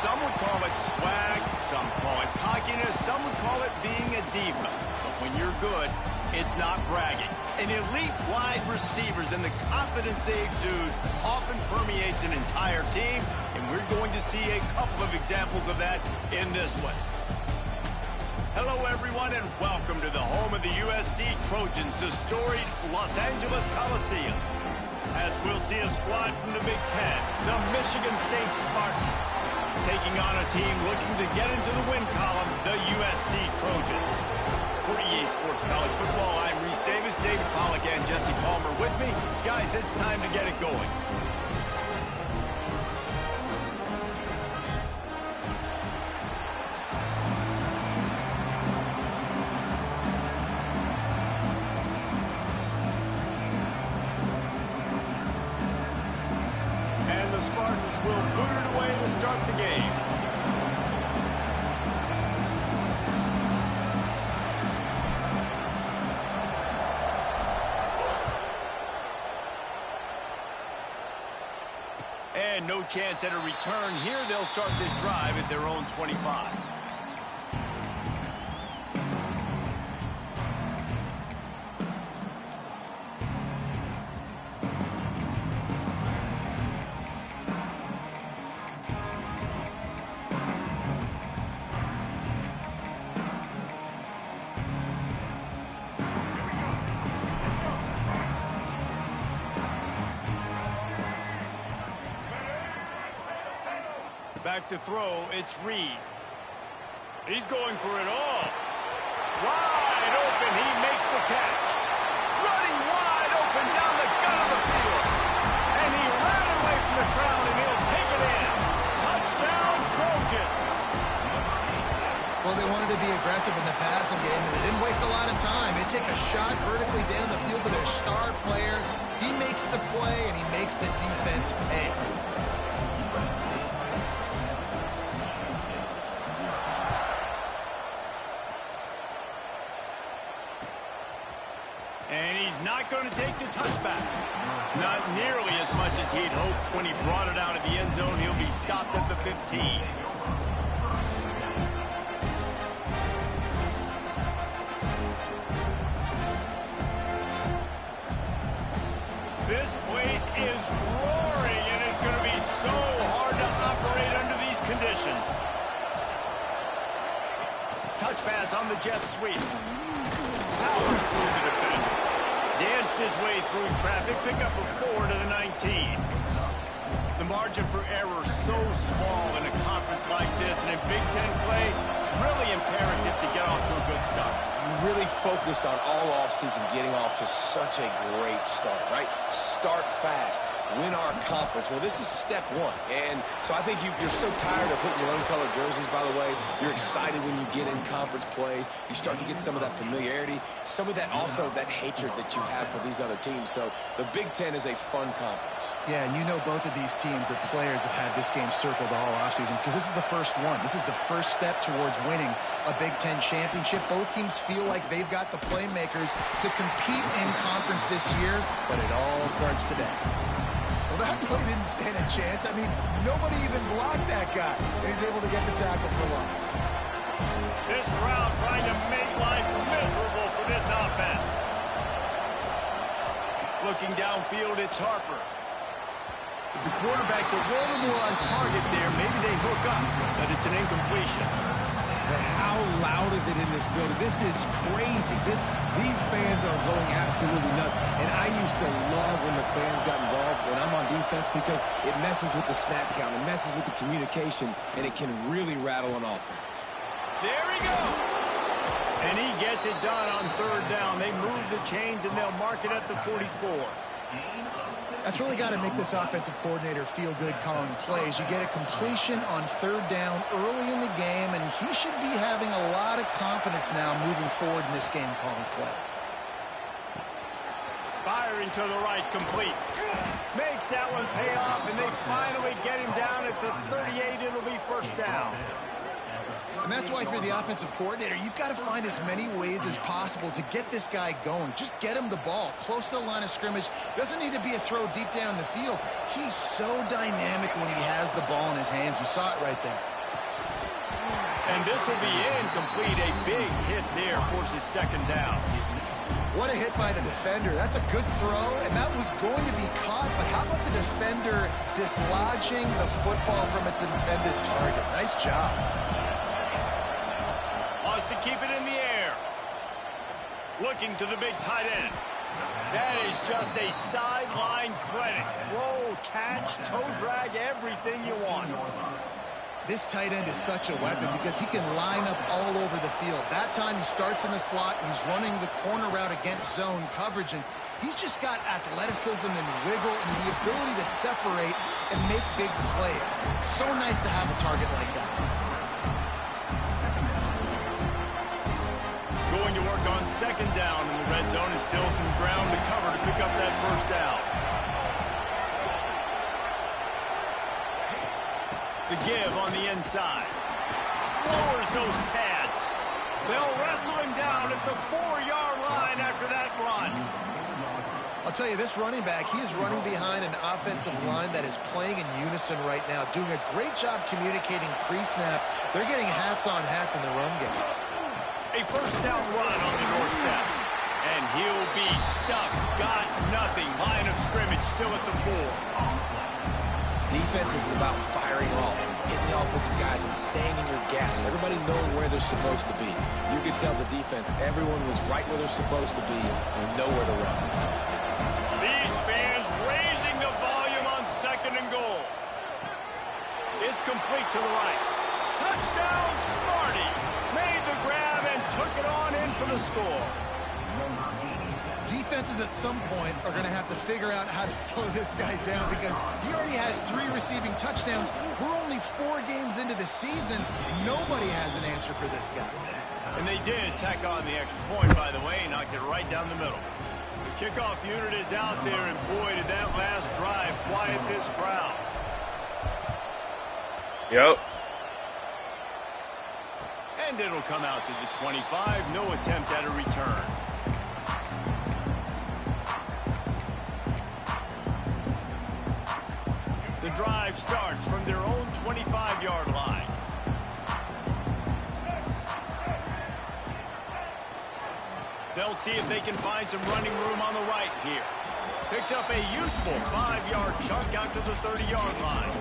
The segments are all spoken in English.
Some would call it swag, some call it cockiness, some would call it being a diva. But when you're good, it's not bragging. An elite wide receivers and the confidence they exude often permeates an entire team, and we're going to see a couple of examples of that in this one. Hello, everyone, and welcome to the home of the USC Trojans, the storied Los Angeles Coliseum. As we'll see a squad from the Big Ten, the Michigan State Spartans, taking on a team looking to get into the win column, the USC Trojans. For EA Sports College Football, I'm Reese Davis, David Pollack, and Jesse Palmer with me. Guys, it's time to get it going. And the Spartans will boot it away to start the game. And no chance at a return here. They'll start this drive at their own 25. Back to throw, it's Reed. He's going for it all. Wide open, he makes the catch. Running wide open down the gut of the field. And he ran away from the crowd, and he'll take it in. Touchdown, Trojans. Well, they wanted to be aggressive in the passing game, and they didn't waste a lot of time. They take a shot vertically down the field to their star player. He makes the play, and he makes the defense pay. And he's not going to take the touchback. Not nearly as much as he'd hoped when he brought it out of the end zone. He'll be stopped at the 15. This place is roaring, and it's going to be so hard to operate under these conditions. Touch pass on the jet sweep. Powers through the defender. Danced his way through traffic. Pick up a 4 to the 19. The margin for error so small in a conference like this, and in Big Ten play, really imperative to get off to a good start. You really focus on all offseason getting off to such a great start, right? Start fast. Win our conference. Well, this is step one. And so I think you're so tired of hitting your own color jerseys, by the way. You're excited when you get in conference plays. You start to get some of that familiarity, some of that also that hatred that you have for these other teams. So the Big Ten is a fun conference. Yeah, and you know both of these teams, their players have had this game circled all offseason because this is the first one. This is the first step towards winning a Big Ten championship. Both teams feel like they've got the playmakers to compete in conference this year, but it all starts today. Well, that play didn't stand a chance. I mean, nobody even blocked that guy. And he's able to get the tackle for loss. This crowd trying to make life miserable for this offense. Looking downfield, it's Harper. If the quarterback's a little more on target there, maybe they hook up, but it's an incompletion. But how loud is it in this building? This is crazy. These fans are going absolutely nuts. And I used to love when the fans got involved, and I'm on defense, because it messes with the snap count, it messes with the communication, and it can really rattle an offense. There he goes. And he gets it done on third down. They move the chains, and they'll mark it at the 44. That's really got to make this offensive coordinator feel good calling plays. You get a completion on third down early in the game, and he should be having a lot of confidence now moving forward in this game calling plays. Firing to the right, complete. Makes that one pay off, and they finally get him down at the 38. It'll be first down. And that's why if you're the offensive coordinator, you've got to find as many ways as possible to get this guy going. Just get him the ball close to the line of scrimmage. Doesn't need to be a throw deep down the field. He's so dynamic when he has the ball in his hands. You saw it right there. And this will be incomplete. A big hit there forces second down. What a hit by the defender. That's a good throw, and that was going to be caught, but how about the defender dislodging the football from its intended target? Nice job. To keep it in the air. Looking to the big tight end. That is just a sideline credit. Throw, catch, toe drag, everything you want. This tight end is such a weapon because he can line up all over the field. That time he starts in the slot. He's running the corner route against zone coverage, and he's just got athleticism and wiggle and the ability to separate and make big plays. It's so nice to have a target like that. Going to work on second down in the red zone, and still some ground to cover to pick up that first down. The give on the inside. Lowers those pads. They'll wrestle him down at the 4-yard line after that run. I'll tell you, this running back, he is running behind an offensive line that is playing in unison right now, doing a great job communicating pre-snap. They're getting hats on hats in the run game. A first down run on the doorstep. And he'll be stuck. Got nothing. Line of scrimmage still at the 4. Defense is about firing off, hitting the offensive guys, and staying in your gaps. Everybody knowing where they're supposed to be. You could tell the defense, everyone was right where they're supposed to be and nowhere to run. These fans raising the volume on second and goal. It's complete to the right. Touchdown, Sparty. Made the grab and took it on in for the score. Defenses at some point are going to have to figure out how to slow this guy down because he already has 3 receiving touchdowns. We're only 4 games into the season. Nobody has an answer for this guy. And they did tack on the extra point, by the way, knocked it right down the middle. The kickoff unit is out there, and boy, did that last drive quiet this crowd. Yep. And it'll come out to the 25. No attempt at a return. The drive starts from their own 25-yard line. They'll see if they can find some running room on the right here. Picks up a useful 5-yard chunk out to the 30-yard line.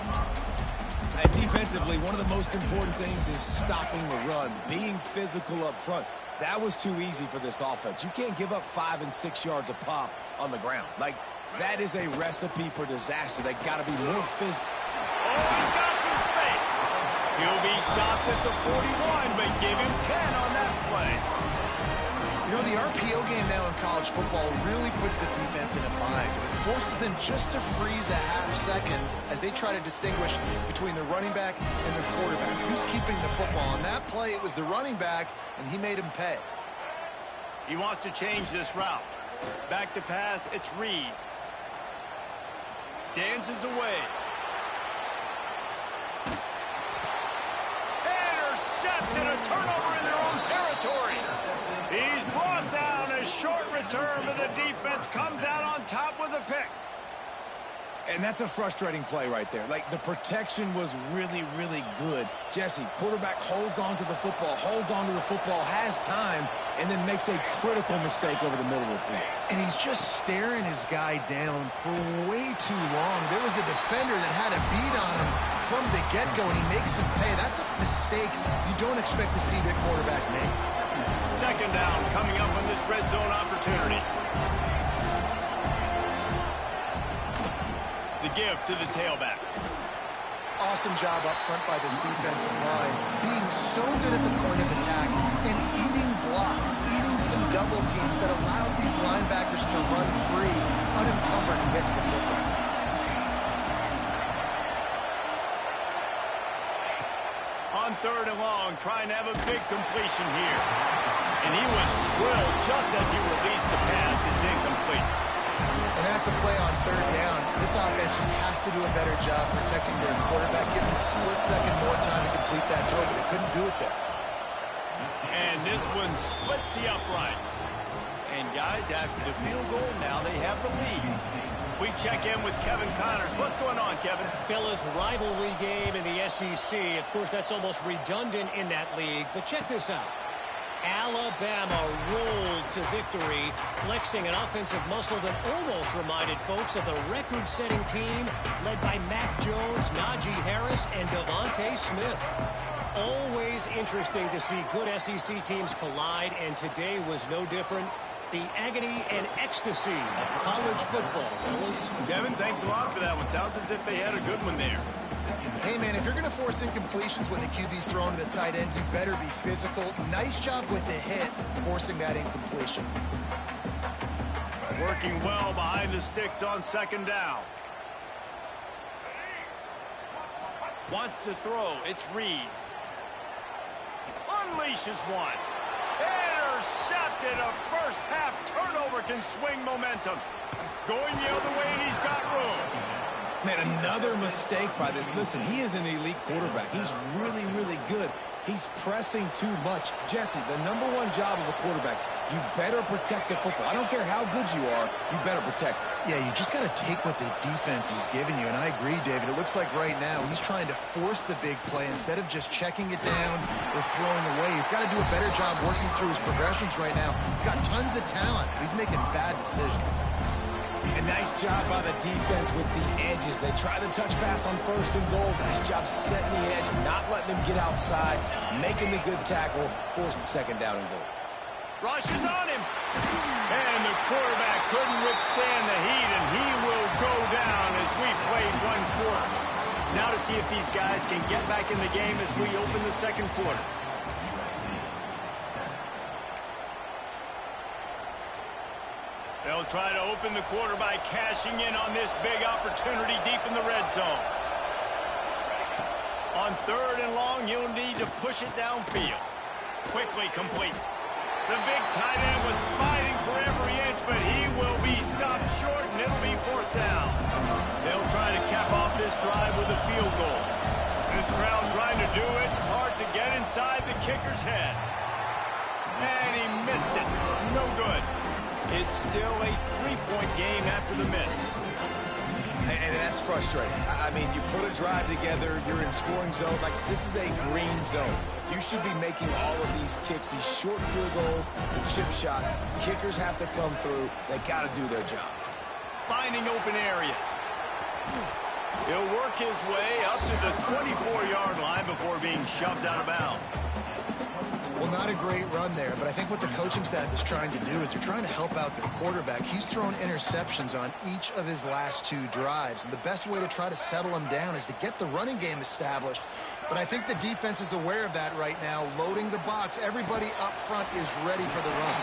And defensively, one of the most important things is stopping the run, being physical up front. That was too easy for this offense. You can't give up 5 and 6 yards a pop on the ground. Like, that is a recipe for disaster. They got to be more physical. Oh, he's got some space. He'll be stopped at the 41, but give him 10 on that play. You know, the RPO game now in college football really puts the defense in a bind. It forces them just to freeze a half second as they try to distinguish between the running back and the quarterback. Who's keeping the football? On that play, it was the running back, and he made him pay. He wants to change this route. Back to pass, it's Reed. Dances away. Intercepted, a turnover in their own territory. He's brought down, a short return, but the defense comes out on top with a pick. And that's a frustrating play right there. Like, the protection was really, really good. Jesse, quarterback holds on to the football, has time, and then makes a critical mistake over the middle of the field. And he's just staring his guy down for way too long. There was the defender that had a beat on him from the get-go, and he makes him pay. That's a mistake you don't expect to see the quarterback make. Second down coming up on this red zone opportunity. The give to the tailback. Awesome job up front by this defensive line, being so good at the point of attack and eating blocks, eating some double teams that allows these linebackers to run free, unencumbered, and get to the football. On third and long, trying to have a big completion here. And he was drilled just as he released the pass. It's incomplete. And that's a play on third down. This offense just has to do a better job protecting their quarterback, giving him a split second more time to complete that throw, but they couldn't do it there. And this one splits the uprights. And guys, after the field goal, now they have the lead. We check in with Kevin Connors. What's going on, Kevin? Fellas, rivalry game in the SEC. Of course, that's almost redundant in that league, but check this out. Alabama rolled to victory, flexing an offensive muscle that almost reminded folks of the record-setting team led by Mac Jones, Najee Harris, and Devontae Smith. Always interesting to see good SEC teams collide, and today was no different. The agony and ecstasy of college football, fellas. Kevin, thanks a lot for that one. Sounds as if they had a good one there. Hey, man, if you're going to force incompletions when the QB's throwing to the tight end, you better be physical. Nice job with the hit, forcing that incompletion. Working well behind the sticks on second down. Wants to throw. It's Reed. Unleashes one. Intercepted. A first half turnover can swing momentum. Going the other way, and he's got room. Man, another mistake by this. Listen, he is an elite quarterback. He's really, really good. He's pressing too much. Jesse, the number one job of a quarterback, you better protect the football. I don't care how good you are, you better protect it. Yeah, you just got to take what the defense is giving you. And I agree, David. It looks like right now he's trying to force the big play instead of just checking it down or throwing away. He's got to do a better job working through his progressions right now. He's got tons of talent, but he's making bad decisions. A nice job by the defense with the edges. They try the touch pass on first and goal. Nice job setting the edge, not letting him get outside, making the good tackle, forcing second down and goal. Rushes on him. And the quarterback couldn't withstand the heat, and he will go down as we played one quarter. Now to see if these guys can get back in the game as we open the second quarter. They'll try to open the quarter by cashing in on this big opportunity deep in the red zone. On third and long, you'll need to push it downfield. Quickly complete. The big tight end was fighting for every inch, but he will be stopped short, and it'll be fourth down. They'll try to cap off this drive with a field goal. This crowd trying to do its part to get inside the kicker's head. And he missed it. No good. It's still a three-point game after the miss. And that's frustrating. I mean, you put a drive together, you're in scoring zone. Like, this is a green zone. You should be making all of these kicks, these short field goals, the chip shots. Kickers have to come through. They got to do their job. Finding open areas. He'll work his way up to the 24-yard line before being shoved out of bounds. Well, not a great run there, but I think what the coaching staff is trying to do is they're trying to help out their quarterback. He's thrown interceptions on each of his last two drives, and the best way to try to settle him down is to get the running game established. But I think the defense is aware of that right now, loading the box. Everybody up front is ready for the run.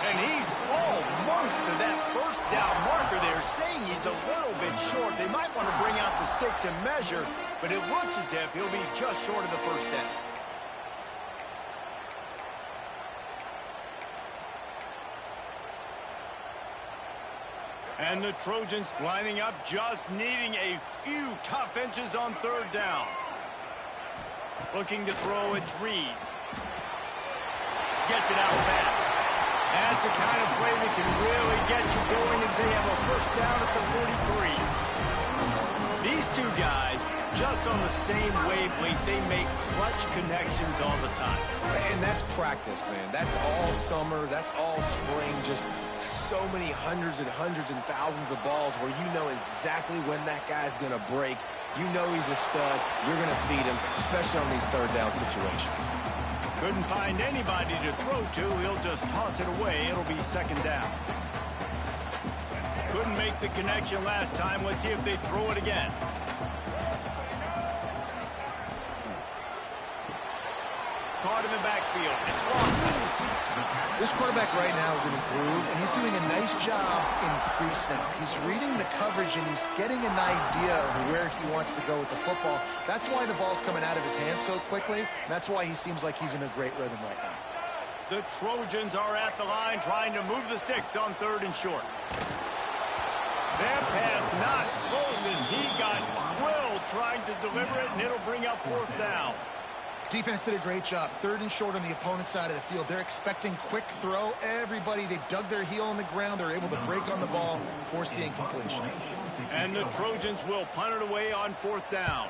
And he's almost to that first down marker there, saying he's a little bit short. They might want to bring out the sticks and measure, but it looks as if he'll be just short of the first down. And the Trojans lining up, just needing a few tough inches on third down. Looking to throw, it's Reed. Gets it out fast. That's the kind of play that can really get you going as they have a first down at the 43. These two guys, just on the same wavelength, they make clutch connections all the time. And that's practice, man. That's all summer. That's all spring. Just so many hundreds and thousands of balls where you know exactly when that guy's going to break. You know he's a stud. You're going to feed him, especially on these third down situations. Couldn't find anybody to throw to. He'll just toss it away. It'll be second down. Couldn't make the connection last time. Let's see if they throw it again. Caught in the backfield. It's Watson. This quarterback right now is in a groove, and he's doing a nice job in pre-snap. He's reading the coverage, and he's getting an idea of where he wants to go with the football. That's why the ball's coming out of his hands so quickly, and that's why he seems like he's in a great rhythm right now. The Trojans are at the line trying to move the sticks on 3rd and short. That pass not close as he got drilled trying to deliver it, and it'll bring up 4th down. Defense did a great job. 3rd and short on the opponent's side of the field. They're expecting quick throw. Everybody, they dug their heel on the ground. They're able to break on the ball, force the incompletion. And the Trojans will punt it away on 4th down.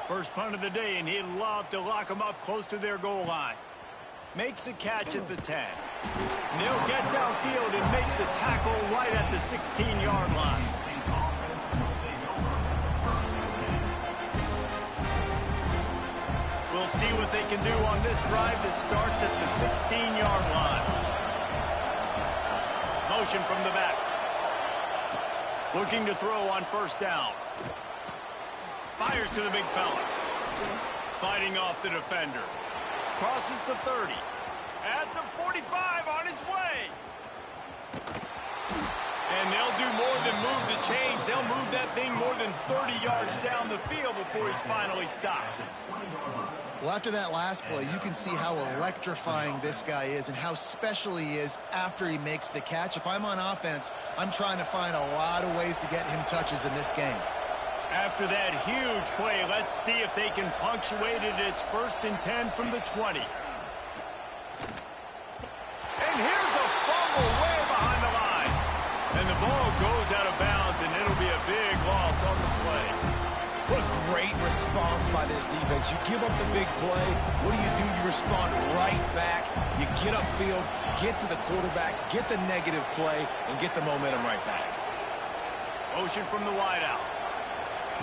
First punt of the day, and he'd love to lock them up close to their goal line. Makes a catch at the 10. And they'll get downfield and make the tackle right at the 16-yard line. We'll see what they can do on this drive that starts at the 16-yard line. Motion from the back. Looking to throw on 1st down. Fires to the big fella. Fighting off the defender. Crosses to 30. At the 45 on his way. And they'll do more than move the chains. They'll move that thing more than 30 yards down the field before he's finally stopped. Well, after that last play, you can see how electrifying this guy is and how special he is after he makes the catch. If I'm on offense, I'm trying to find a lot of ways to get him touches in this game. After that huge play, let's see if they can punctuate it. It's 1st and 10 from the 20. And here's a fumble way behind the line. And the ball goes out of bounds, and it'll be a big loss on the play. What a great response by this defense. You give up the big play. What do? You respond right back. You get upfield, get to the quarterback, get the negative play, and get the momentum right back. Motion from the wideout.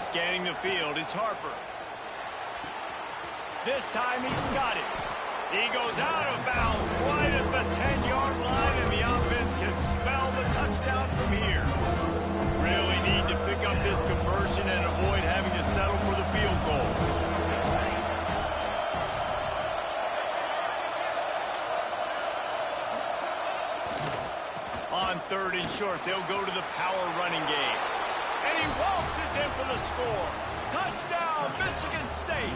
Scanning the field, it's Harper. This time he's got it. He goes out of bounds right at the 10-yard line, and the offense can spell the touchdown from here. Really need to pick up this conversion and avoid having to settle for the field goal. On 3rd and short, they'll go to the power running game. And he waltzes in for the score. Touchdown, Michigan State.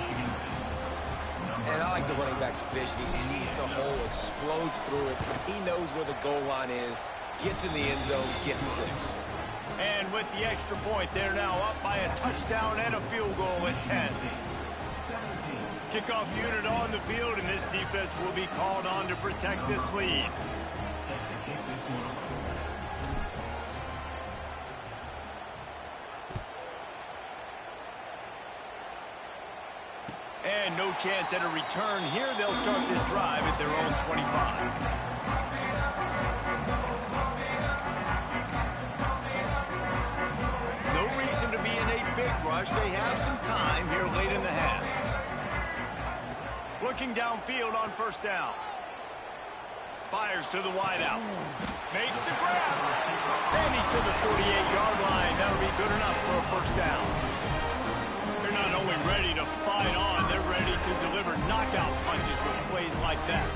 And I like the running back's vision. He sees the hole, explodes through it. He knows where the goal line is, gets in the end zone, gets 6. And with the extra point, they're now up by a touchdown and a field goal at 10. Kickoff unit on the field, and this defense will be called on to protect this lead. And no chance at a return here. They'll start this drive at their own 25. To be in a big rush. They have some time here late in the half. Looking downfield on 1st down. Fires to the wideout. Makes the grab. And he's to the 48-yard line. That'll be good enough for a 1st down. They're not only ready to fight on, they're ready to deliver knockout punches with plays like that.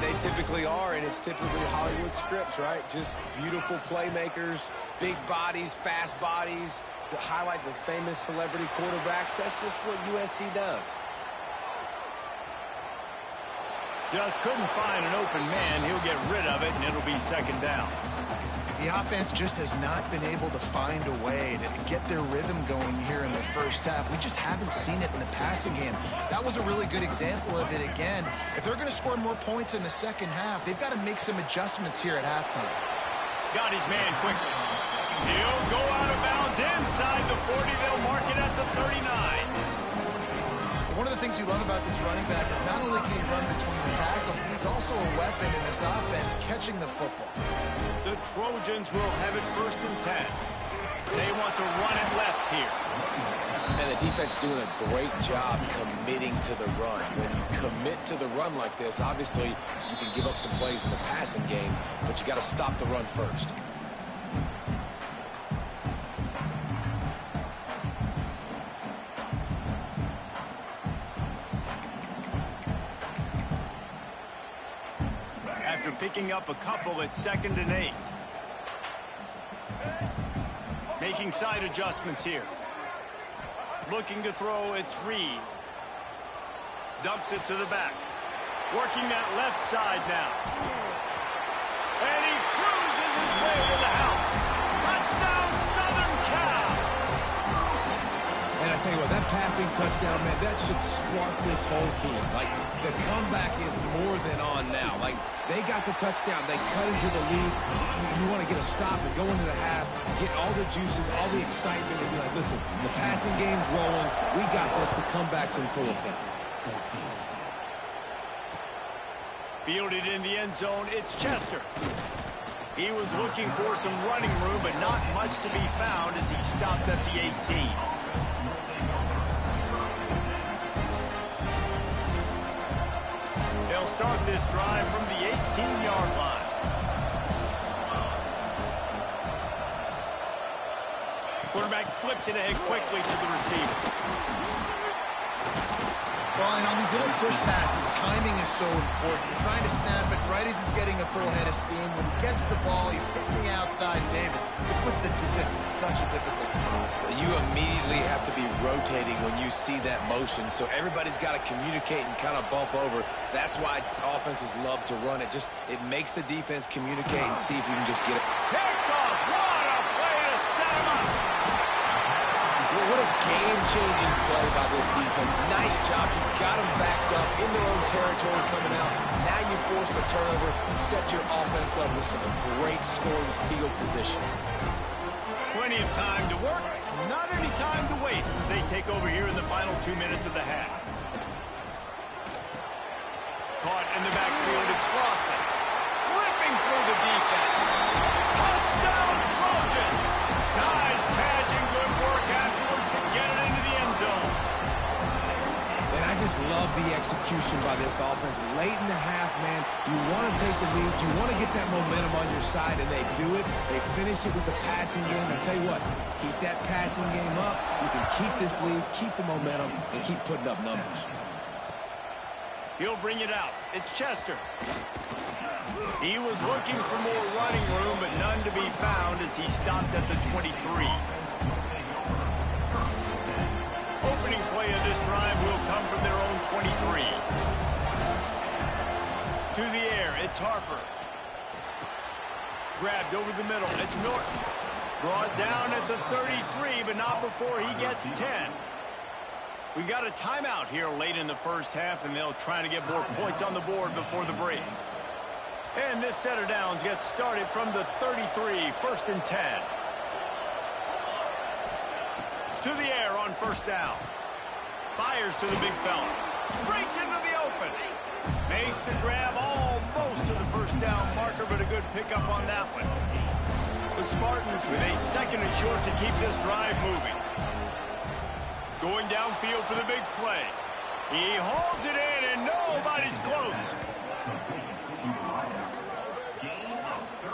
They typically are, and it's typically Hollywood scripts, right? Just beautiful playmakers, big bodies, fast bodies, that highlight the famous celebrity quarterbacks. That's just what USC does. Just couldn't find an open man. He'll get rid of it, and it'll be 2nd down. The offense just has not been able to find a way to get their rhythm going here in the first half. We just haven't seen it in the passing game. That was a really good example of it again. If they're going to score more points in the second half, they've got to make some adjustments here at halftime. Got his man quickly. He'll go out of bounds inside the 40. They'll mark 39. One of the things you love about this running back is not only can he run between the tackles, but he's also a weapon in this offense catching the football. The Trojans will have it 1st and 10. They want to run it left here. And the defense doing a great job committing to the run. When you commit to the run like this, obviously you can give up some plays in the passing game, but you got to stop the run first. After picking up a couple, it's 2nd and 8. Making side adjustments here. Looking to throw, it's Reed. Dumps it to the back. Working that left side now. And he cruises his way to the house. Touchdown, Southern Cal! And I tell you what, that passing touchdown, man, that should spark this whole team. Like, the comeback is more than on now. Like, they got the touchdown. They cut into the lead. You want to get a stop and go into the half, get all the juices, all the excitement, and be like, listen, the passing game's rolling. We got this. The comeback's in full effect. Fielded in the end zone, it's Chester. He was looking for some running room, but not much to be found as he stopped at the 18. They'll start this drive from the 18-yard line. Quarterback flips it ahead quickly to the receiver. Well, and on these little push passes, timing is so important. You're trying to snap it right as he's getting a full head of steam. When he gets the ball, he's hitting the outside. David, it puts the defense in such a difficult spot. You immediately have to be rotating when you see that motion, so everybody's got to communicate and kind of bump over. That's why offenses love to run it. It makes the defense communicate and see if we can just get it. Picked off! What a play to set him up! What a game-changing play by this defense. Nice job. You got them backed up in their own territory coming out. Now you force the turnover, set your offense up with some great scoring field position. Plenty of time to work, not any time to waste as they take over here in the final 2 minutes of the half. Caught in the backfield, it's Spartan. Ripping through the defense. Touchdown, Trojans! Nice catch and good work afterwards to get it into the end zone. And I just love the execution by this offense. Late in the half, man, you want to take the lead. You want to get that momentum on your side, and they do it. They finish it with the passing game. I tell you what, keep that passing game up. You can keep this lead, keep the momentum, and keep putting up numbers. He'll bring it out. It's Chester. He was looking for more running room, but none to be found as he stopped at the 23. Opening play of this drive will come from their own 23. To the air, it's Harper. Grabbed over the middle, it's Norton. Brought down at the 33, but not before he gets 10. We got a timeout here late in the first half, and they'll try to get more points on the board before the break. And this set of downs gets started from the 33, 1st and 10. To the air on 1st down. Fires to the big fella. Breaks into the open. Makes the grab almost to the 1st down marker, but a good pickup on that one. The Spartans with a 2nd and short to keep this drive moving. Going downfield for the big play. He hauls it in, and nobody's close.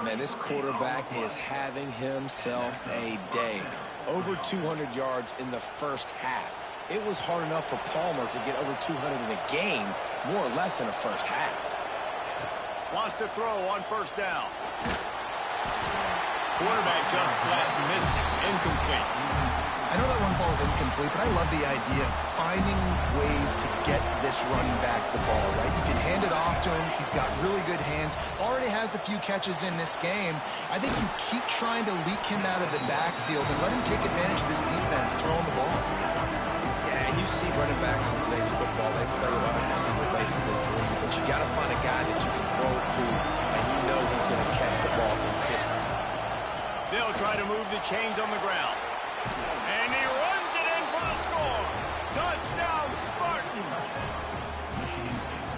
Man, this quarterback is having himself a day. Over 200 yards in the first half. It was hard enough for Palmer to get over 200 in a game, more or less in the first half. Wants to throw on 1st down. Quarterback just flat missed it. Incomplete. I know that one falls incomplete, but I love the idea of finding ways to get this running back the ball, right? You can hand it off to him. He's got really good hands. Already has a few catches in this game. I think you keep trying to leak him out of the backfield and let him take advantage of this defense throwing the ball. Yeah, and you see running backs in today's football, they play a wide receiver basically for you, but you got to find a guy that you can throw it to, and you know he's going to catch the ball consistently. They'll try to move the chains on the ground. And he runs it in for the score. Touchdown, Spartans!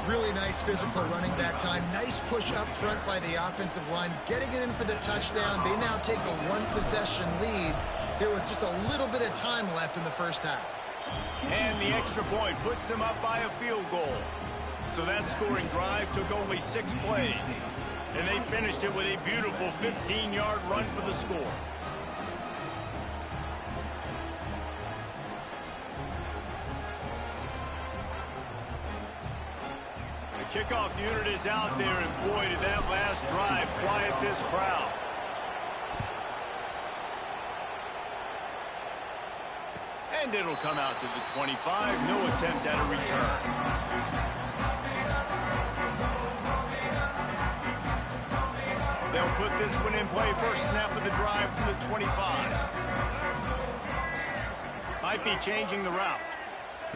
Really nice physical running that time. Nice push up front by the offensive line, getting it in for the touchdown. They now take a one-possession lead here with just a little bit of time left in the first half. And the extra point puts them up by a field goal. So that scoring drive took only 6 plays. And they finished it with a beautiful 15-yard run for the score. The kickoff unit is out there, and boy, did that last drive quiet this crowd. And it'll come out to the 25. No attempt at a return. They'll put this one in play. First snap of the drive from the 25. Might be changing the route.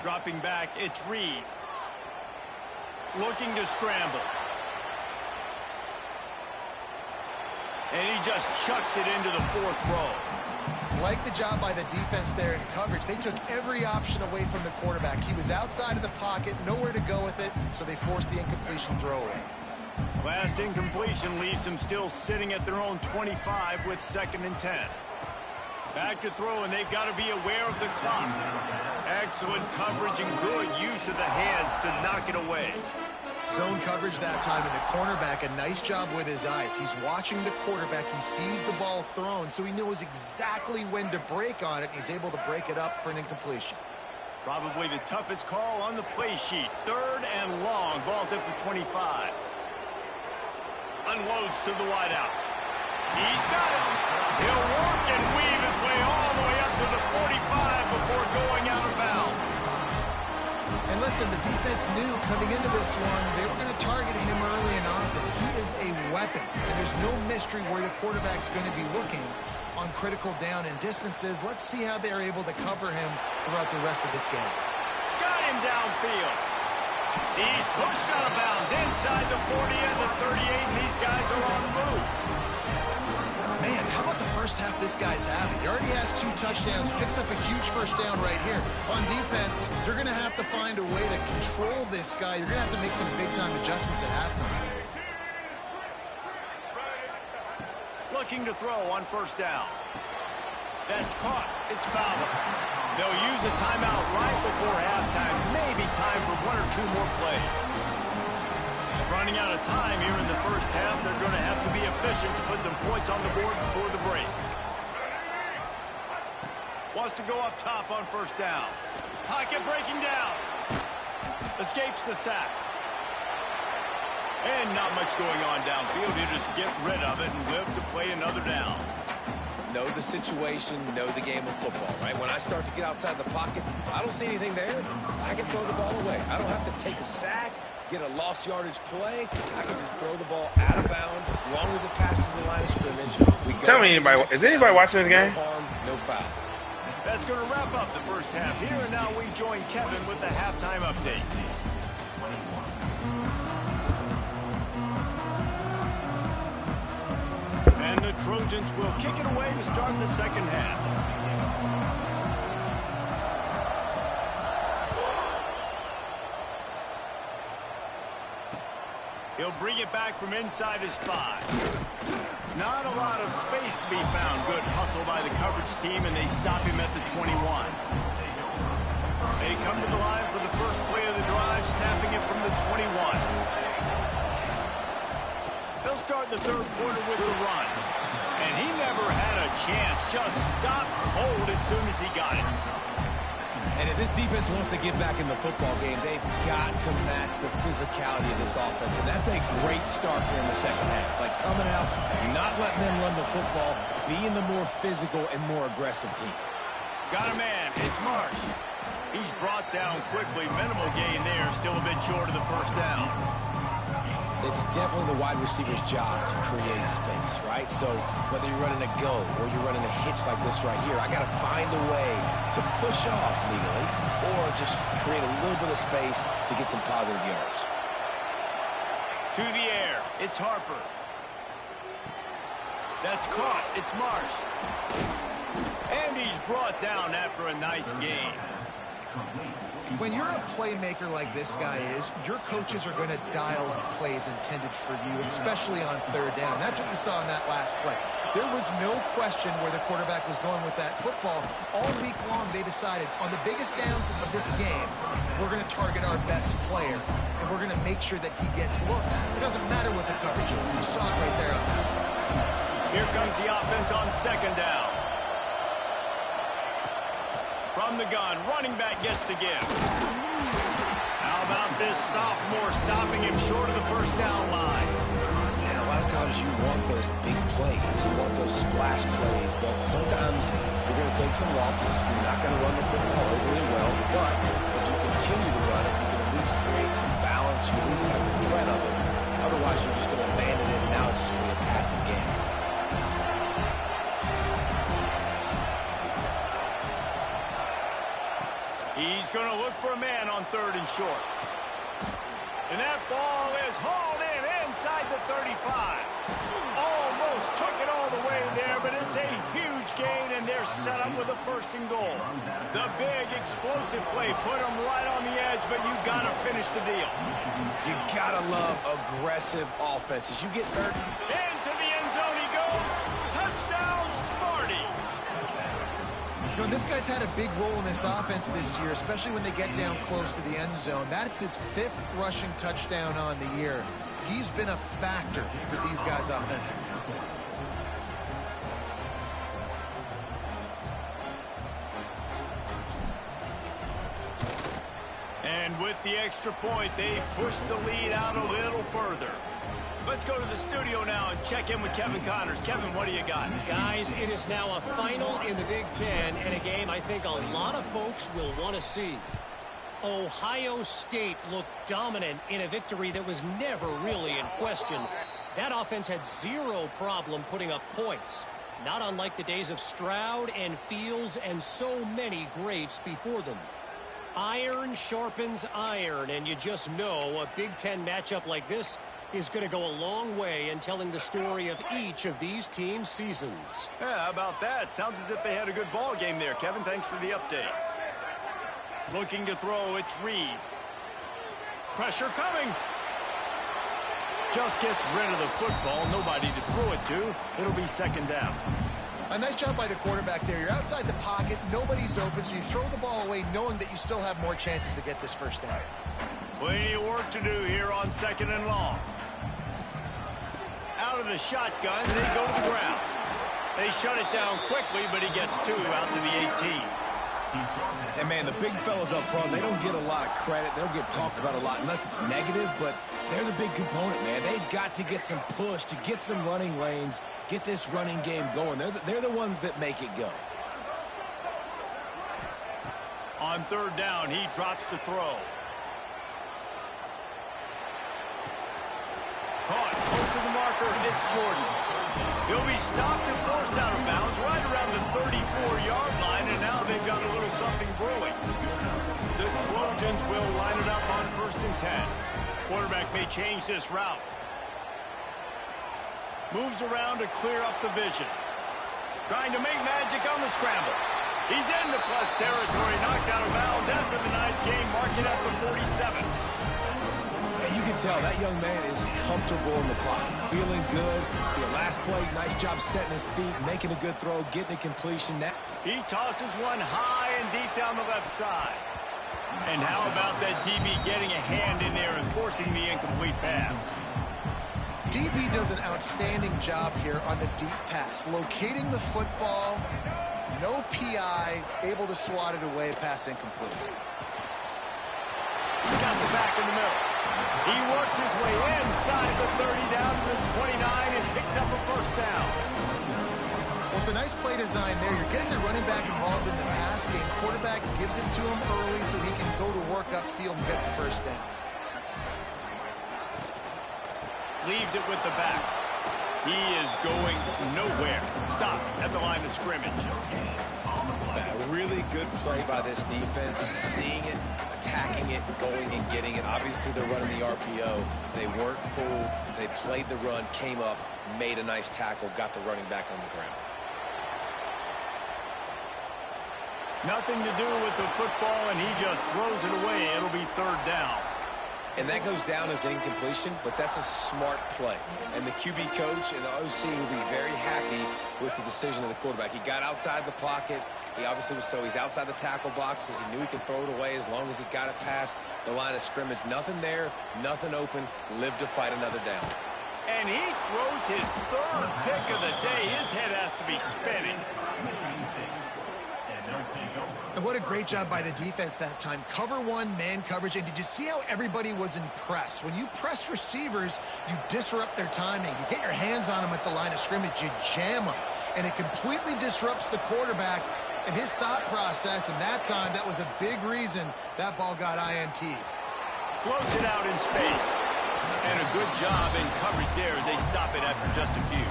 Dropping back, it's Reed. Looking to scramble. And he just chucks it into the 4th row. Like the job by the defense there in coverage. They took every option away from the quarterback. He was outside of the pocket, nowhere to go with it, so they forced the incompletion throwaway. Last incompletion leaves them still sitting at their own 25 with 2nd and 10. Back to throw, and they've got to be aware of the clock. Excellent coverage and good use of the hands to knock it away. Zone coverage that time, and the cornerback, a nice job with his eyes. He's watching the quarterback. He sees the ball thrown, so he knows exactly when to break on it. He's able to break it up for an incompletion. Probably the toughest call on the play sheet. 3rd and long. Ball's at the 25. Unloads to the wideout. He's got it. He'll work and weave his way all the way up to the 45 before going out of bounds. And listen, the defense knew coming into this one, they were going to target him early and often. He is a weapon, and there's no mystery where the quarterback's going to be looking on critical down and distances. Let's see how they're able to cover him throughout the rest of this game. Got him downfield. He's pushed out of bounds inside the 40 and the 38, and these guys are on the move. Man, how about the first half this guy's having? He already has 2 touchdowns, picks up a huge first down right here. On defense, you're going to have to find a way to control this guy. You're going to have to make some big-time adjustments at halftime. Looking to throw on first down. That's caught. It's fouled. They'll use a timeout right before halftime. Maybe time for 1 or 2 more plays. Running out of time here in the first half. They're going to have to be efficient to put some points on the board before the break. Wants to go up top on first down. Pocket breaking down. Escapes the sack. And not much going on downfield. You just get rid of it and live to play another down. Know the situation, know the game of football, right? When I start to get outside the pocket, I don't see anything there. I can throw the ball away. I don't have to take a sack, get a lost yardage play. I can just throw the ball out of bounds as long as it passes the line of scrimmage. Tell me, is anybody watching this game? No harm, no foul. That's going to wrap up the first half here, and now we join Kevin with the halftime update. And the Trojans will kick it away to start the second half. He'll bring it back from inside his 5. Not a lot of space to be found. Good hustle by the coverage team, and they stop him at the 21. They come to the line for the first play of the drive, snapping it from the 21. They'll start the 3rd quarter with the run. And he never had a chance. Just stopped cold as soon as he got it. And if this defense wants to get back in the football game, they've got to match the physicality of this offense. And that's a great start here in the second half. Like coming out, not letting them run the football, being the more physical and more aggressive team. Got a man. It's Marsh. He's brought down quickly. Minimal gain there. Still a bit short of the first down. It's definitely the wide receiver's job to create space, right? So whether you're running a go or you're running a hitch like this right here, I got to find a way to push off legally or just create a little bit of space to get some positive yards. To the air. It's Harper. That's caught. It's Marsh. And he's brought down after a nice gain. When you're a playmaker like this guy is, your coaches are going to dial up plays intended for you, especially on third down. That's what you saw in that last play. There was no question where the quarterback was going with that football. All week long, they decided on the biggest downs of this game, we're going to target our best player, and we're going to make sure that he gets looks. It doesn't matter what the coverage is. You saw it right there. Here comes the offense on second down. From the gun, running back gets to give. How about this sophomore stopping him short of the first down line? And a lot of times you want those big plays. You want those splash plays. But sometimes you're going to take some losses. You're not going to run the football overly well. But if you continue to run it, you can at least create some balance. You at least have the threat of it. Otherwise, you're just going to abandon it. And now it's just going to be a passing game. He's going to look for a man on third and short. And that ball is hauled in inside the 35. Almost took it all the way there, but it's a huge gain, and they're set up with a first and goal. The big explosive play put them right on the edge, but you got to finish the deal. You got to love aggressive offenses. You get third. Into the end zone he goes. Touchdown, Sparty. You know, this guy's had a big role in this offense this year, especially when they get down close to the end zone. That's his 5th rushing touchdown on the year. He's been a factor for these guys offensively. And with the extra point, they push the lead out a little further. Let's go to the studio now and check in with Kevin Connors. Kevin, what do you got? Guys, it is now a final in the Big Ten, and a game I think a lot of folks will want to see. Ohio State looked dominant in a victory that was never really in question. That offense had zero problem putting up points, not unlike the days of Stroud and Fields and so many greats before them. Iron sharpens iron, and you just know a Big Ten matchup like this is going to go a long way in telling the story of each of these teams' seasons. Yeah, how about that? Sounds as if they had a good ball game there. Kevin, thanks for the update. Looking to throw, it's Reed. Pressure coming. Just gets rid of the football. Nobody to throw it to. It'll be second down. A nice job by the quarterback there. You're outside the pocket. Nobody's open, so you throw the ball away knowing that you still have more chances to get this first down. Plenty of work to do here on second and long. Out of the shotgun, they go to the ground. They shut it down quickly, but he gets 2 out to the 18. And, man, the big fellas up front, they don't get a lot of credit. They don't get talked about a lot unless it's negative, but they're the big component, man. They've got to get some push, to get some running lanes, get this running game going. They're the ones that make it go. On third down, he drops to throw. Caught, close to the marker, it's Jordan. He'll be stopped and forced out of bounds right around the 34-yard line, and now they've got a little something brewing. The Trojans will line it up on 1st and 10. Quarterback may change this route. Moves around to clear up the vision. Trying to make magic on the scramble. He's into plus territory, knocked out of bounds after the nice game, marking at the 47. And you can tell that young man is comfortable in the pocket, feeling good. The last play, nice job setting his feet, making a good throw, getting a completion. He tosses one high and deep down the left side. And how about that DB getting a hand in there and forcing the incomplete pass? DB does an outstanding job here on the deep pass, locating the football, no PI, able to swat it away, pass incomplete. He's got the back in the middle. He works his way inside the 30 down to the 29 and picks up a first down. Well, it's a nice play design there. You're getting the running back involved in the pass game. Quarterback gives it to him early so he can go to work upfield and get the first down. Leaves it with the back. He is going nowhere. Stop at the line of scrimmage. A really good play by this defense, seeing it, attacking it, going and getting it. Obviously, they're running the RPO. They weren't fooled. They played the run, came up, made a nice tackle, got the running back on the ground. Nothing to do with the football, and he just throws it away. It'll be third down. And that goes down as incompletion, but that's a smart play. And the QB coach and the OC will be very happy with the decision of the quarterback. He got outside the pocket. He obviously was he's outside the tackle boxes. He knew he could throw it away as long as he got it past the line of scrimmage. Nothing there, nothing open. Live to fight another down. And he throws his third pick of the day. His head has to be spinning. And what a great job by the defense that time. Cover one, man coverage. And did you see how everybody was impressed? When you press receivers, you disrupt their timing. You get your hands on them at the line of scrimmage. You jam them. And it completely disrupts the quarterback and his thought process. And that time, that was a big reason that ball got INT. Floats it out in space. And a good job in coverage there as they stop it after just a few.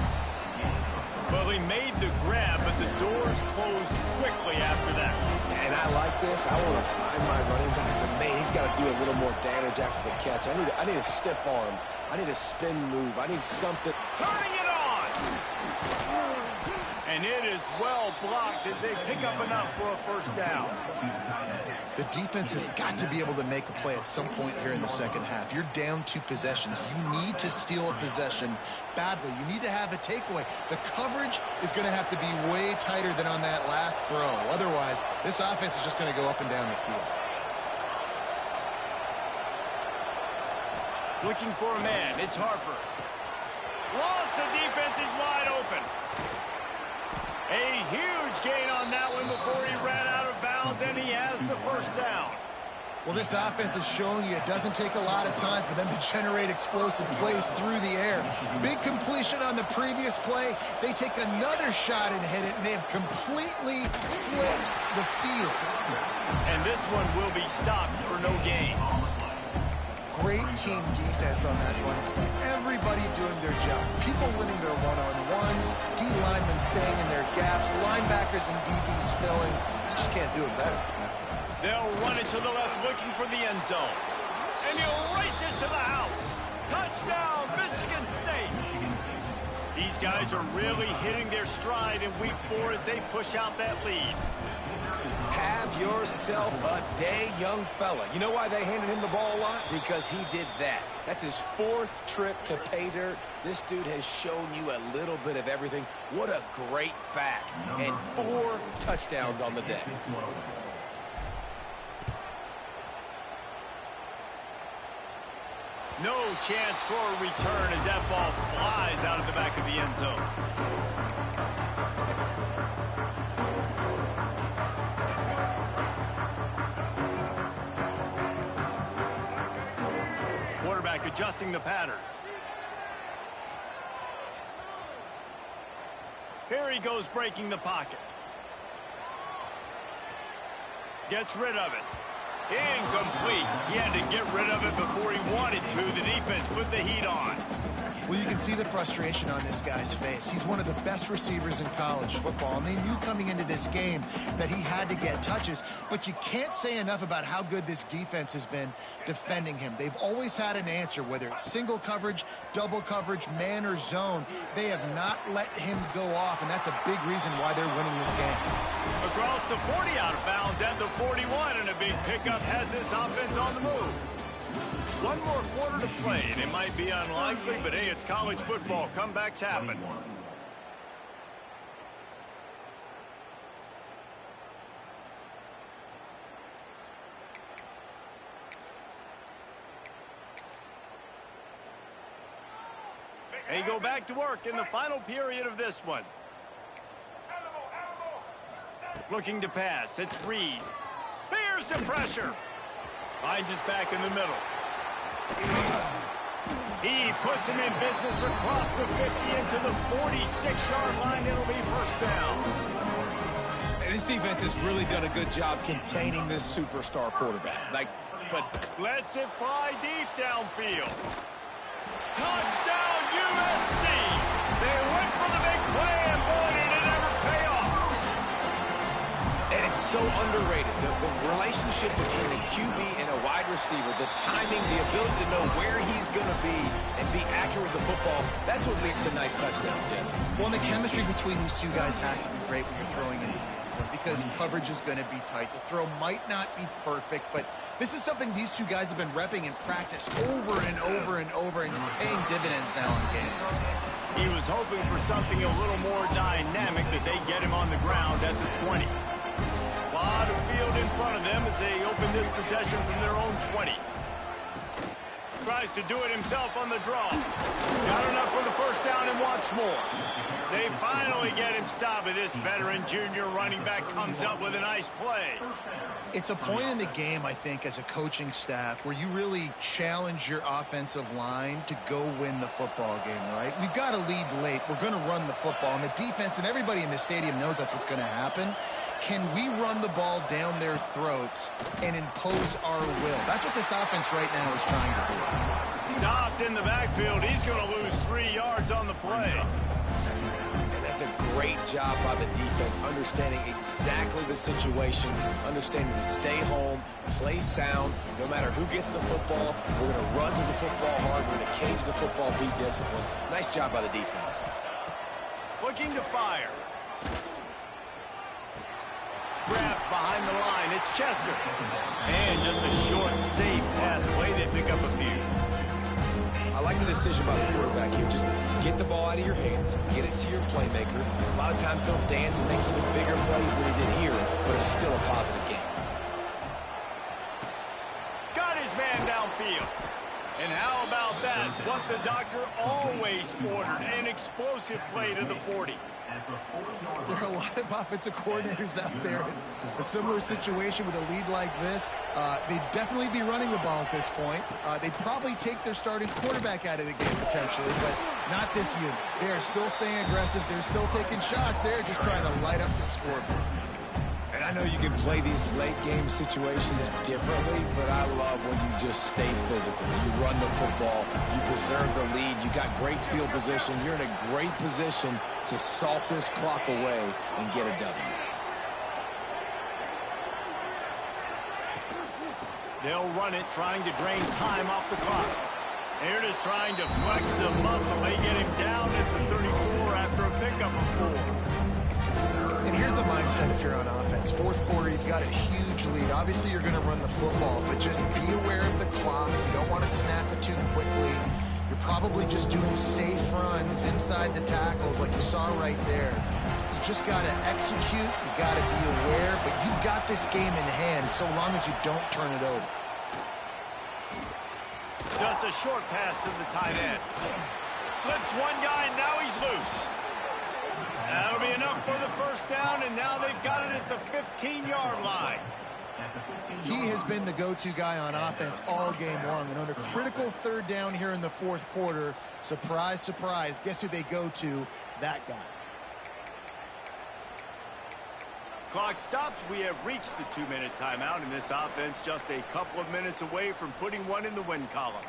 Well, he made the grab, but the doors closed quickly after that. And I like this. I want to find my running back, but man, he's got to do a little more damage after the catch. I need a stiff arm. I need a spin move. I need something. Turning it on! And it is well blocked as they pick up enough for a first down. The defense has got to be able to make a play at some point here in the second half. You're down 2 possessions. You need to steal a possession badly. You need to have a takeaway. The coverage is going to have to be way tighter than on that last throw. Otherwise, this offense is just going to go up and down the field. Looking for a man. It's Harper. Lost, the defense is wide open. A huge gain on that one before he ran out of bounds, and he has the first down. Well, this offense is showing you it doesn't take a lot of time for them to generate explosive plays through the air. Big completion on the previous play. They take another shot and hit it, and they have completely flipped the field. And this one will be stopped for no gain. Great team defense on that one play. Everybody doing their job. People winning their one-on-ones, D linemen staying in their gaps, linebackers and DBs filling. You just can't do it better. They'll run it to the left looking for the end zone. And he'll race it to the house. Touchdown, Michigan State. These guys are really hitting their stride in week 4 as they push out that lead. Have yourself a day, young fella. You know why they handed him the ball a lot? Because he did that. That's his 4th trip to pay dirt. This dude has shown you a little bit of everything. What a great back. And 4 touchdowns on the day. No chance for a return as that ball flies out of the back of the end zone. Quarterback adjusting the pattern. Here he goes breaking the pocket. Gets rid of it. Incomplete. He had to get rid of it before he wanted to. The defense put the heat on. Well, you can see the frustration on this guy's face. He's one of the best receivers in college football, and they knew coming into this game that he had to get touches, but you can't say enough about how good this defense has been defending him. They've always had an answer, whether it's single coverage, double coverage, man or zone. They have not let him go off, and that's a big reason why they're winning this game. Across the 40 out of bounds at the 41, and a big pickup has this offense on the move. One more quarter to play, and it might be unlikely, but hey, it's college football. Comebacks happen. They go back to work in the final period of this one. Looking to pass. It's Reed. Here's the pressure. Finds his back in the middle. He puts him in business across the 50 into the 46-yard line. It'll be first down. This defense has really done a good job containing this superstar quarterback. But lets it fly deep downfield. Touchdown, USC. They went for the big play, and boy, did it ever pay off. And it's so underrated. The relationship between a QB and a wide receiver, the timing, the ability to know where he's going to be and be accurate with the football, that's what leads to nice touchdowns, Jesse. Well, and the chemistry between these two guys has to be great when you're throwing into the end zone. different because coverage is going to be tight. The throw might not be perfect, but this is something these two guys have been repping in practice over and over and over, and it's paying dividends now in game. He was hoping for something a little more dynamic, that they get him on the ground at the 20. A lot of field in front of them as they open this possession from their own 20. Tries to do it himself on the draw. Got enough for the first down and wants more. They finally get him stopped, and this veteran junior running back comes up with a nice play. It's a point in the game, I think, as a coaching staff where you really challenge your offensive line to go win the football game, right? We've got to lead late. We're going to run the football, and the defense and everybody in the stadium knows that's what's going to happen. Can we run the ball down their throats and impose our will? That's what this offense right now is trying to do. Stopped in the backfield. He's going to lose 3 yards on the play. And that's a great job by the defense, understanding exactly the situation, understanding to stay home, play sound. No matter who gets the football, we're going to run to the football hard. We're going to cage the football, be disciplined. Nice job by the defense. Looking to fire. Grabbed behind the line. It's Chester. And just a short, safe pass play. They pick up a few. I like the decision by the quarterback here. Just get the ball out of your hands. Get it to your playmaker. A lot of times he'll dance and make even bigger plays than he did here, but it was still a positive game. Got his man downfield. And how about that? What the doctor always ordered. An explosive play to the 40. There are a lot of offensive coordinators out there in a similar situation with a lead like this. They'd definitely be running the ball at this point. They'd probably take their starting quarterback out of the game potentially, but not this unit. They are still staying aggressive. They're still taking shots. They're just trying to light up the scoreboard. And I know you can play these late game situations differently, but I love when you just stay physical. You run the football, you preserve the lead, you got great field position. You're in a great position to salt this clock away and get a W. They'll run it, trying to drain time off the clock. They're just trying to flex the muscle. They get him down at the 34 after a pickup of 4. And here's the mindset if you're on offense. Fourth quarter, you've got a huge lead. Obviously, you're going to run the football, but just be aware of the clock. You don't want to snap it too quickly. You're probably just doing safe runs inside the tackles like you saw right there. You just got to execute. You got to be aware, but you've got this game in hand so long as you don't turn it over. Just a short pass to the tight end. Slips one guy, and now he's loose. That'll be enough for the first down, and now they've got it at the 15-yard line. He has been the go-to guy on offense all game long, and under critical third down here in the fourth quarter, surprise, surprise, guess who they go to? That guy. Clock stops. We have reached the 2-minute timeout, and this offense just a couple of minutes away from putting one in the win column.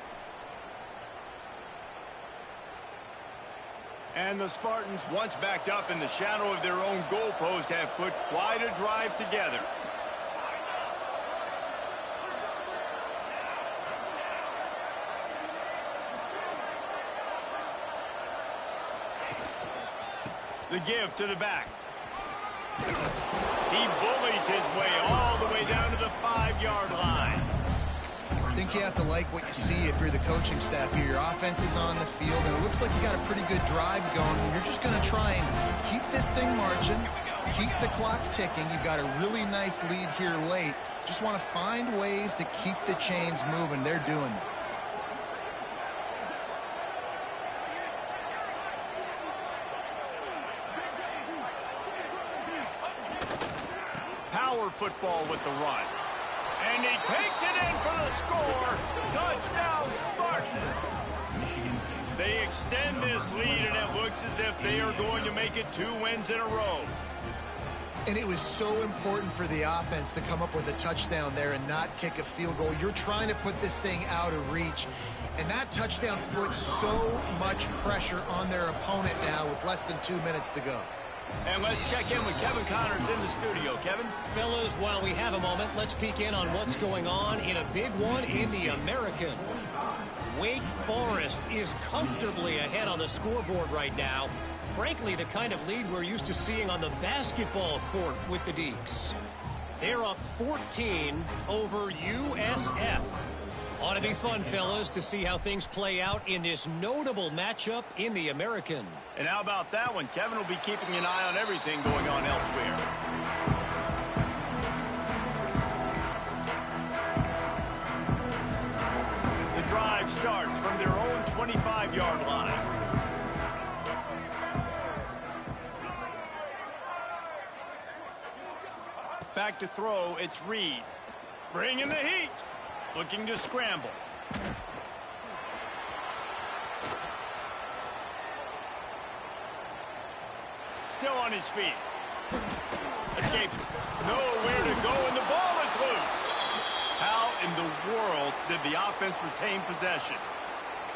And the Spartans, once backed up in the shadow of their own goalpost, have put quite a drive together. The give to the back. He bullies his way all the way down to the 5-yard line. I think you have to like what you see if you're the coaching staff here. Your offense is on the field, and it looks like you got a pretty good drive going. And you're just going to try and keep this thing marching, keep the clock ticking. You've got a really nice lead here late. Just want to find ways to keep the chains moving. They're doing that. Power football with the run. And he takes it in for the score. Touchdown, Spartans. They extend this lead, and it looks as if they are going to make it 2 wins in a row. And it was so important for the offense to come up with a touchdown there and not kick a field goal. You're trying to put this thing out of reach. And that touchdown puts so much pressure on their opponent now with less than 2 minutes to go. And let's check in with Kevin Connors in the studio. Kevin? Fellas, while we have a moment, let's peek in on what's going on in a big one in the American. Wake Forest is comfortably ahead on the scoreboard right now, Frankly, the kind of lead we're used to seeing on the basketball court with the Deacs. They're up 14 over USF. Ought to be fun, fellas, to see how things play out in this notable matchup in the American. And how about that one? Kevin will be keeping an eye on everything going on elsewhere. The drive starts from their own 25-yard line. Back to throw, it's Reed. Bringing the heat. Looking to scramble. Still on his feet. Escapes. Nowhere to go, and the ball is loose. How in the world did the offense retain possession?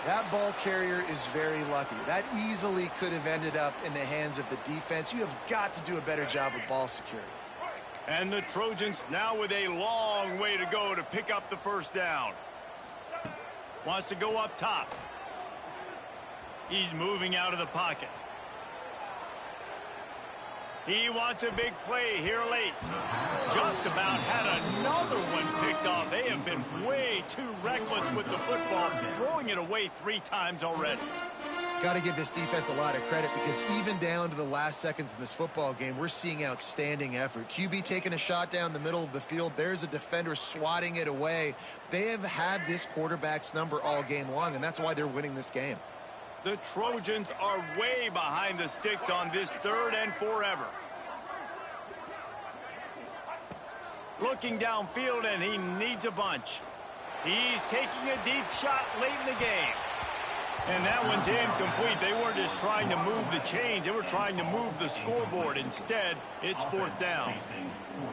That ball carrier is very lucky. That easily could have ended up in the hands of the defense. You have got to do a better job of ball security. And the Trojans now with a long way to go to pick up the first down. Wants to go up top. He's moving out of the pocket. He wants a big play here late. Just about had another one picked off. They have been way too reckless with the football, throwing it away 3 times already. Got to give this defense a lot of credit because even down to the last seconds in this football game, we're seeing outstanding effort. QB taking a shot down the middle of the field. There's a defender swatting it away. They have had this quarterback's number all game long, and that's why they're winning this game. The Trojans are way behind the sticks on this 3rd and forever. Looking downfield, and he needs a bunch. He's taking a deep shot late in the game. And that one's incomplete. They weren't just trying to move the chains. They were trying to move the scoreboard. Instead, it's 4th down.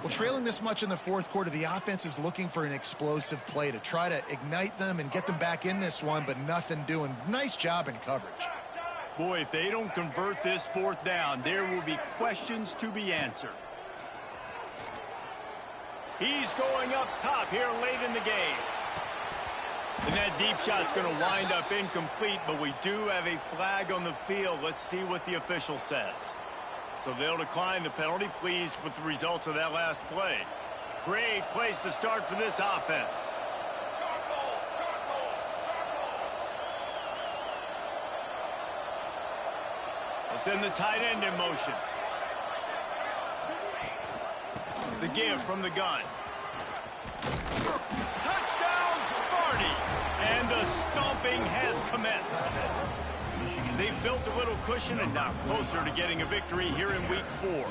Well, trailing this much in the 4th quarter, the offense is looking for an explosive play to try to ignite them and get them back in this one, but nothing doing. Nice job in coverage. Boy, if they don't convert this 4th down, there will be questions to be answered. He's going up top here late in the game. And that deep shot's going to wind up incomplete, but we do have a flag on the field. Let's see what the official says. So they'll decline the penalty, pleased with the results of that last play. Great place to start for this offense. They'll send the tight end in motion. The give from the gun. Touchdown, Spartan! And the stomping has commenced. They've built a little cushion and now closer to getting a victory here in week 4.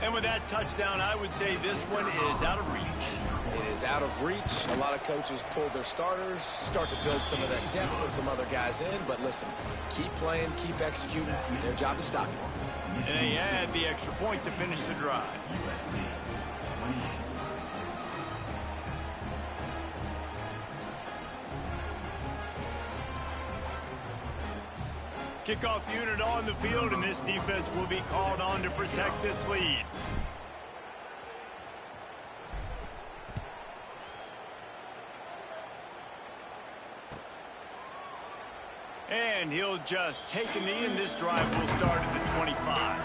And with that touchdown, I would say this one is out of reach. It is out of reach. A lot of coaches pull their starters, start to build some of that depth, put some other guys in. But listen, keep playing, keep executing. Their job is stop you. And they add the extra point to finish the drive. Kickoff unit on the field, and this defense will be called on to protect this lead. And he'll just take a knee, and this drive will start at the 25.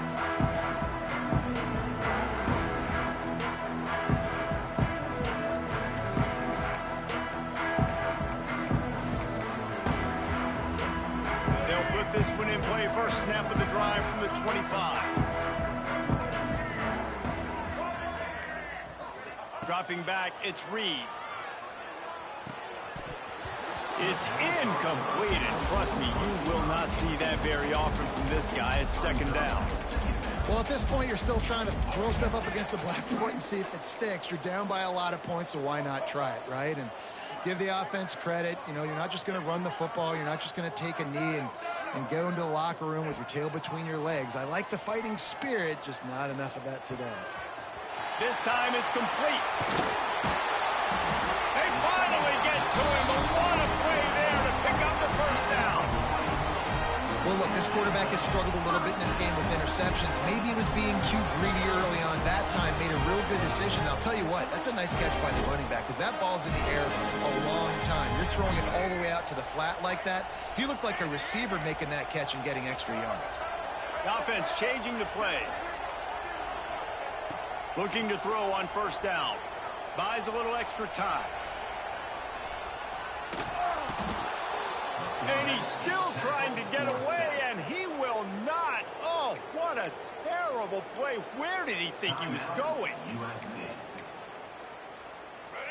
This one in play, first snap of the drive from the 25. Dropping back, it's Reed. It's incomplete, and trust me, you will not see that very often from this guy. It's 2nd down. Well, at this point, you're still trying to throw stuff up against the blackboard and see if it sticks. You're down by a lot of points, so why not try it, right? And give the offense credit. You know, you're not just going to run the football. You're not just going to take a knee and go into the locker room with your tail between your legs. I like the fighting spirit, just not enough of that today. This time it's complete. They finally get to him, but what a play there to pick up the first down. Well, look, this quarterback has struggled a little bit in this game with interceptions. Maybe he was being too greedy early on. That time made a real good decision. I'll tell you what, that's a nice catch by the running back because that ball's in the air a long time. You're throwing it all the way out to the flat like that. He looked like a receiver making that catch and getting extra yards. The offense changing the play. Looking to throw on first down. Buys a little extra time. And he's still trying to get away, and he will not. Oh, what a terrible play. Where did he think he was going?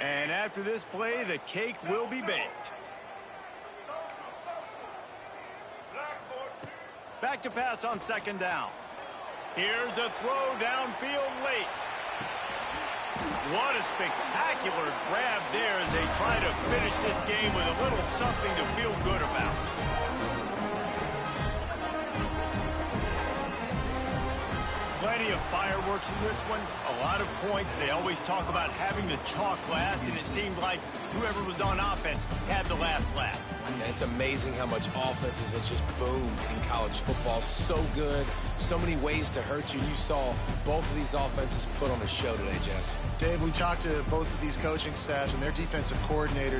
And after this play, the cake will be baked. Back to pass on second down. Here's a throw downfield late. What a spectacular grab there as they try to finish this game with a little something to feel good about. Plenty of fireworks in this one. A lot of points. They always talk about having the chalk last, and it seemed like whoever was on offense had the last laugh. And it's amazing how much offense has just boomed in college football. So good. So many ways to hurt you. You saw both of these offenses put on a show today, Jess. Dave, we talked to both of these coaching staffs and their defensive coordinators.